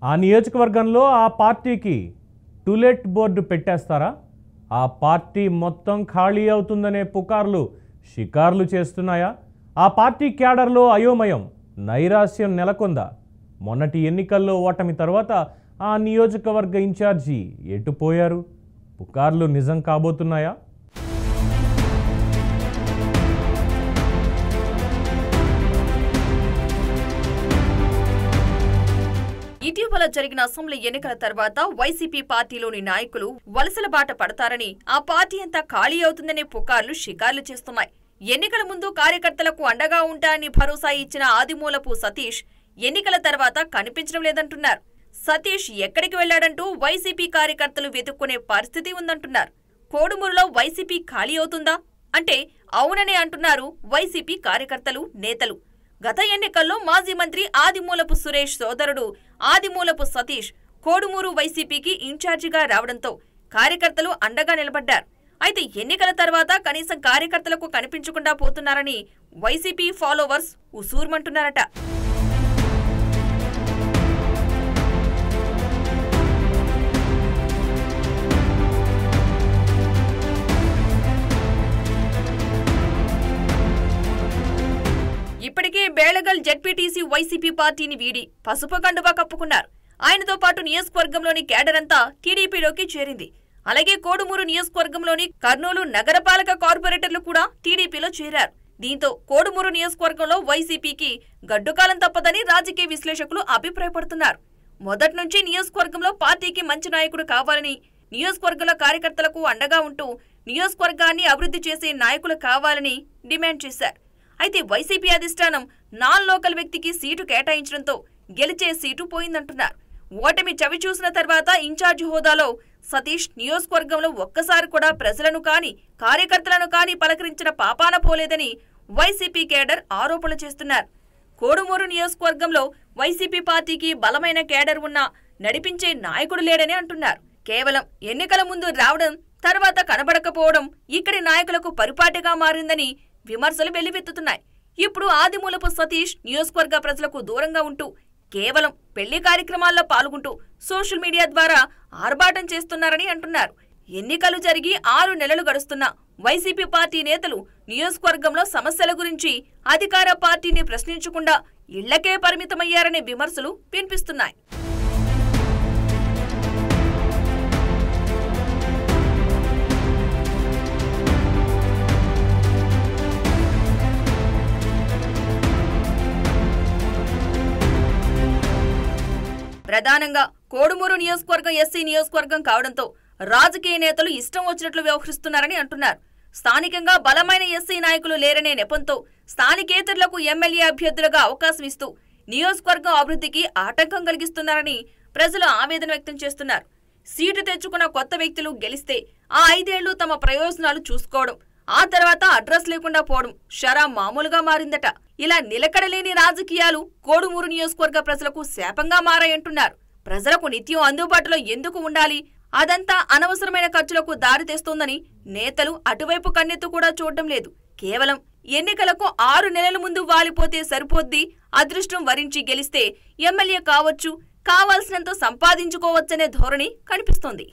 ఆ నియోజకవర్గంలో ఆ పార్టీకి టూలెట్ బోర్డు పెట్టేస్తారా? ఆ పార్టీ మొత్తం ఖాళీ అవుతుందనే పుకార్లు షికార్లు చేస్తున్నాయా? ఆ పార్టీ క్యాడర్లో అయోమయం, నైరాశ్యం నెలకొందా? మొన్నటి ఎన్నికల్లో ఓటమి తర్వాత ఆ నియోజకవర్గ ఇన్ఛార్జి ఎటుపోయారు? పుకార్లు నిజం కాబోతున్నాయా? ఇటీవల జరిగిన అసెంబ్లీ ఎన్నికల తర్వాత వైసీపీ పార్టీలోని నాయకులు వలసల బాట పడతారని, ఆ పార్టీ అంతా ఖాళీ అవుతుందనే పుకార్లు షికార్లు చేస్తున్నాయి. ఎన్నికల ముందు కార్యకర్తలకు అండగా ఉంటారని భరోసా ఇచ్చిన ఆదిమూలపు సతీష్ ఎన్నికల తర్వాత కనిపించడం లేదంటున్నారు. సతీష్ ఎక్కడికి వెళ్లాడంటూ వైసీపీ కార్యకర్తలు వెతుక్కునే పరిస్థితి ఉందంటున్నారు. కోడుమూరులో వైసీపీ ఖాళీ అవుతుందా అంటే అవుననే అంటున్నారు వైసీపీ కార్యకర్తలు, నేతలు. గత ఎన్నికల్లో మాజీ మంత్రి ఆదిమూలపు సురేష్ సోదరుడు ఆదిమూలపు సతీష్ కోడుమూరు వైసీపీకి ఇన్ఛార్జిగా రావడంతో కార్యకర్తలు అండగా నిలబడ్డారు. అయితే ఎన్నికల తర్వాత కనీసం కార్యకర్తలకు కనిపించకుండా పోతున్నారని వైసీపీ ఫాలోవర్స్ ఉసూర్మంటున్నారట. ఇప్పటికే బేళగల్ జెడ్పీటీసీ వైసీపీ పార్టీని వీడి పసుపు కండువా కప్పుకున్నారు. ఆయనతో పాటు నియోజకవర్గంలోని కేడర్ అంతా టీడీపీలోకి చేరింది. అలాగే కోడుమూరు నియోజకవర్గంలోని కర్నూలు నగరపాలక కార్పొరేటర్లు కూడా టీడీపీలో చేరారు. దీంతో కోడుమూరు నియోజకవర్గంలో వైసీపీకి గడ్డుకాలం తప్పదని రాజకీయ విశ్లేషకులు అభిప్రాయపడుతున్నారు. మొదటి నుంచి నియోజకవర్గంలో పార్టీకి మంచి నాయకుడు కావాలని, నియోజకవర్గంలో కార్యకర్తలకు అండగా ఉంటూ నియోజకవర్గాన్ని అభివృద్ధి చేసే నాయకులు కావాలని డిమాండ్ చేశారు. అయితే వైసీపీ అధిష్టానం నాన్ లోకల్ వ్యక్తికి సీటు కేటాయించడంతో గెలిచే సీటు పోయిందంటున్నారు. ఓటమి చవి చూసిన తర్వాత ఇన్ఛార్జి హోదాలో సతీష్ నియోజకవర్గంలో ఒక్కసారి కూడా ప్రజలను కానీ కార్యకర్తలను కానీ పలకరించిన పాపాన పోలేదని వైసీపీ కేడర్ ఆరోపణలు చేస్తున్నారు. కోడుమూరు నియోజకవర్గంలో వైసీపీ పార్టీకి బలమైన కేడర్ ఉన్నా నడిపించే నాయకుడు లేడని అంటున్నారు. కేవలం ఎన్నికల ముందు రావడం, తర్వాత కనబడకపోవడం ఇక్కడి నాయకులకు పరిపాటిగా మారిందని విమర్శలు వెల్లువెత్తుతున్నాయి. ఇప్పుడు ఆదిమూలపు సతీష్ నియోజకవర్గ ప్రజలకు దూరంగా ఉంటూ కేవలం పెళ్లి కార్యక్రమాల్లో పాల్గొంటూ సోషల్ మీడియా ద్వారా ఆర్భాటం చేస్తున్నారని అంటున్నారు. ఎన్నికలు జరిగి 6 నెలలు గడుస్తున్నా వైసీపీ పార్టీ నేతలు నియోజకవర్గంలో సమస్యల గురించి అధికార పార్టీని ప్రశ్నించకుండా ఇళ్లకే పరిమితమయ్యారనే విమర్శలు వినిపిస్తున్నాయి. ప్రధానంగా కోడుమూరు నియోజకవర్గం ఎస్సీ నియోజకవర్గం కావడంతో రాజకీయ నేతలు ఇష్టం వచ్చినట్లు వ్యవహరిస్తున్నారని అంటున్నారు. స్థానికంగా బలమైన ఎస్సీ నాయకులు లేరనే నెపంతో స్థానికేతరులకు ఎమ్మెల్యే అభ్యర్థులుగా అవకాశం ఇస్తూ నియోజకవర్గం అభివృద్ధికి ఆటంకం కలిగిస్తున్నారని ప్రజలు ఆవేదన వ్యక్తం చేస్తున్నారు. సీటు తెచ్చుకున్న కొత్త వ్యక్తులు గెలిస్తే ఆ 5 ఏళ్లు తమ ప్రయోజనాలు చూసుకోవడం, ఆ తర్వాత అడ్రస్ లేకుండా పోవడం షరా మామూలుగా మారిందట. ఇలా నిలకడలేని రాజకీయాలు కోడుమూరు నియోజకవర్గ ప్రజలకు శాపంగా మారాయంటున్నారు. ప్రజలకు నిత్యం అందుబాటులో ఎందుకు ఉండాలి? అదంతా అనవసరమైన ఖర్చులకు దారి తెస్తోందని నేతలు అటువైపు కన్నెత్తు కూడా చూడటం లేదు. కేవలం ఎన్నికలకు 6 నెలల ముందు వాలిపోతే సరిపోద్ది, అదృష్టం వరించి గెలిస్తే ఎమ్మెల్యే కావచ్చు, కావాల్సినంత సంపాదించుకోవచ్చనే ధోరణి కనిపిస్తోంది.